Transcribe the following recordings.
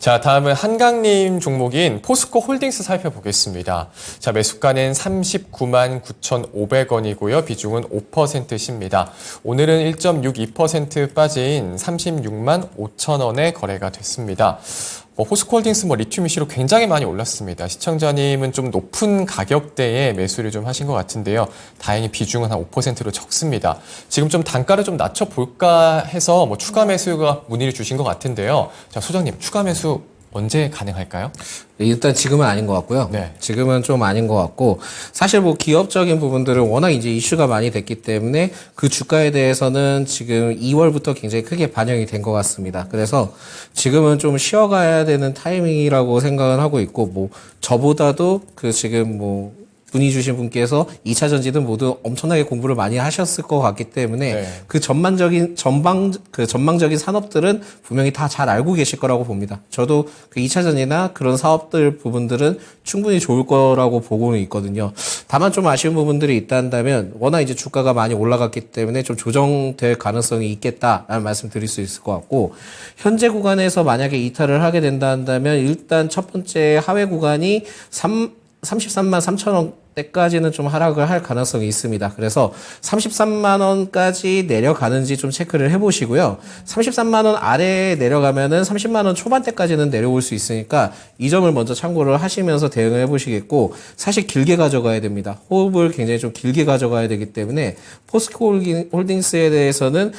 자, 다음은 한강림 종목인 포스코 홀딩스 살펴보겠습니다. 자, 매수가는 39만 9,500원이고요. 비중은 5%십니다. 오늘은 1.62% 빠진 36만 5천 원에 거래가 됐습니다. 포스코홀딩스 리튬 이슈로 굉장히 많이 올랐습니다. 시청자님은 좀 높은 가격대에 매수를 좀 하신 것 같은데요. 다행히 비중은 한 5%로 적습니다. 지금 좀 단가를 좀 낮춰볼까 해서 추가 매수가 문의를 주신 것 같은데요. 자, 소장님, 추가 매수 언제 가능할까요? 일단 지금은 아닌 것 같고요. 네. 지금은 좀 아닌 것 같고, 사실 기업적인 부분들은 워낙 이제 이슈가 많이 됐기 때문에 그 주가에 대해서는 지금 2월부터 굉장히 크게 반영이 된 것 같습니다. 그래서 지금은 좀 쉬어가야 되는 타이밍이라고 생각을 하고 있고, 저보다도 지금 문의 주신 분께서 2차 전지든 모두 엄청나게 공부를 많이 하셨을 것 같기 때문에 네. 전망적인 산업들은 분명히 다 잘 알고 계실 거라고 봅니다. 저도 2차 전지나 그런 사업들 부분들은 충분히 좋을 거라고 보고는 있거든요. 다만 좀 아쉬운 부분들이 있다면 워낙 이제 주가가 많이 올라갔기 때문에 좀 조정될 가능성이 있겠다라는 말씀 드릴 수 있을 것 같고, 현재 구간에서 만약에 이탈을 하게 된다면 일단 첫 번째 하회 구간이 33만 3천 원대까지는 좀 하락을 할 가능성이 있습니다. 그래서 33만 원까지 내려가는지 좀 체크를 해보시고요. 33만 원 아래에 내려가면은 30만 원 초반대까지는 내려올 수 있으니까 이 점을 먼저 참고를 하시면서 대응을 해보시겠고, 사실 길게 가져가야 됩니다. 호흡을 굉장히 좀 길게 가져가야 되기 때문에 포스코 홀딩스에 대해서는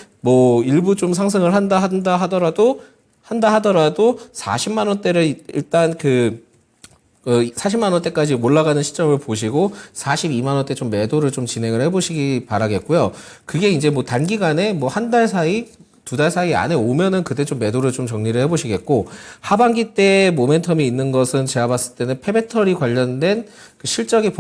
일부 좀 상승을 한다 하더라도 40만 원대를 일단 40만 원대까지 올라가는 시점을 보시고 42만 원대 좀 매도를 좀 진행을 해보시기 바라겠고요. 그게 이제 단기간에 한 달 사이, 2달 사이 안에 오면은 그때 좀 매도를 좀 정리를 해보시겠고, 하반기 때 모멘텀이 있는 것은 제가 봤을 때는 폐배터리 관련된 실적이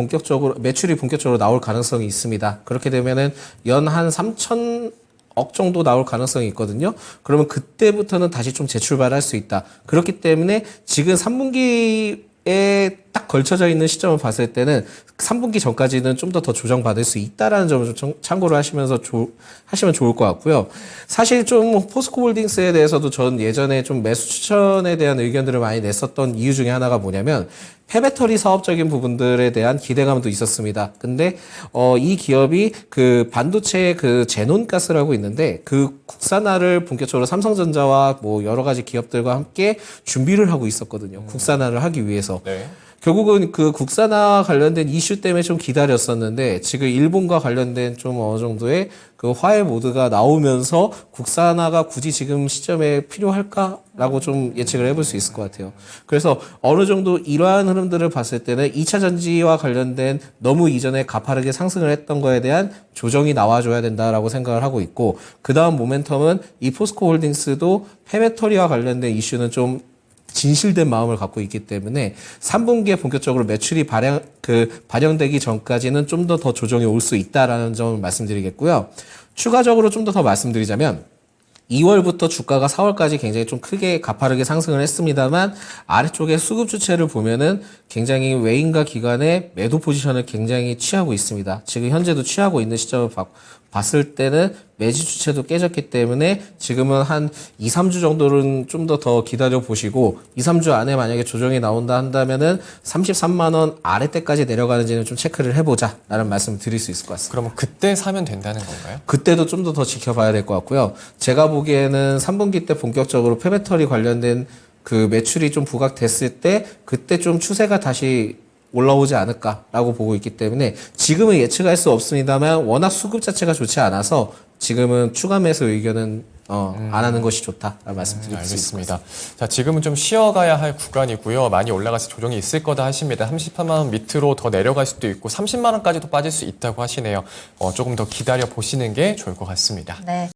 매출이 본격적으로 나올 가능성이 있습니다. 그렇게 되면은 연 한 3,000억 정도 나올 가능성이 있거든요. 그러면 그때부터는 다시 좀 재출발할 수 있다. 그렇기 때문에 지금 3분기에 딱 걸쳐져 있는 시점을 봤을 때는 3분기 전까지는 좀 더 조정받을 수 있다라는 점을 좀 참고를 하시면 좋을 것 같고요. 사실 좀 포스코 홀딩스에 대해서도 전 예전에 좀 매수 추천에 대한 의견들을 많이 냈었던 이유 중에 하나가 뭐냐면, 폐배터리 사업적인 부분들에 대한 기대감도 있었습니다. 근데 이 기업이 반도체 제논가스라고 있는데 국산화를 본격적으로 삼성전자와 여러 가지 기업들과 함께 준비를 하고 있었거든요. 국산화를 하기 위해서. 네. 결국은 국산화 관련된 이슈 때문에 좀 기다렸었는데, 지금 일본과 관련된 좀 어느 정도의 화해 모드가 나오면서 국산화가 굳이 지금 시점에 필요할까라고 좀 예측을 해볼 수 있을 것 같아요. 그래서 어느 정도 이러한 흐름들을 봤을 때는 2차 전지와 관련된 너무 이전에 가파르게 상승을 했던 거에 대한 조정이 나와줘야 된다라고 생각을 하고 있고, 그 다음 모멘텀은 이 포스코 홀딩스도 폐배터리와 관련된 이슈는 좀 진실된 마음을 갖고 있기 때문에 3분기에 본격적으로 매출이 반영되기 전까지는 좀 더 조정이 올 수 있다라는 점을 말씀드리겠고요. 추가적으로 좀 더 말씀드리자면, 2월부터 주가가 4월까지 굉장히 좀 크게 가파르게 상승을 했습니다만, 아래쪽에 수급 주체를 보면은 굉장히 외인과 기관의 매도 포지션을 굉장히 취하고 있습니다. 지금 현재도 취하고 있는 시점을 봤을 때는 매지 주체도 깨졌기 때문에 지금은 한 2, 3주 정도는 좀 더 기다려 보시고, 2, 3주 안에 만약에 조정이 나온다 한다면은 33만 원 아래때까지 내려가는지는 좀 체크를 해보자 라는 말씀을 드릴 수 있을 것 같습니다. 그러면 그때 사면 된다는 건가요? 그때도 좀 더 지켜봐야 될 것 같고요. 제가 보기에는 3분기 때 본격적으로 폐배터리 관련된 매출이 좀 부각됐을 때 그때 좀 추세가 다시 올라오지 않을까라고 보고 있기 때문에 지금은 예측할 수 없습니다만, 워낙 수급 자체가 좋지 않아서 지금은 추가 매수 의견은 안 하는 것이 좋다라는 말씀드릴 수 있습니다. 자, 지금은 좀 쉬어가야 할 구간이고요. 많이 올라가서 조정이 있을 거다 하십니다. 33만 원 밑으로 더 내려갈 수도 있고 30만 원까지도 빠질 수 있다고 하시네요. 조금 더 기다려 보시는 게 좋을 것 같습니다. 네.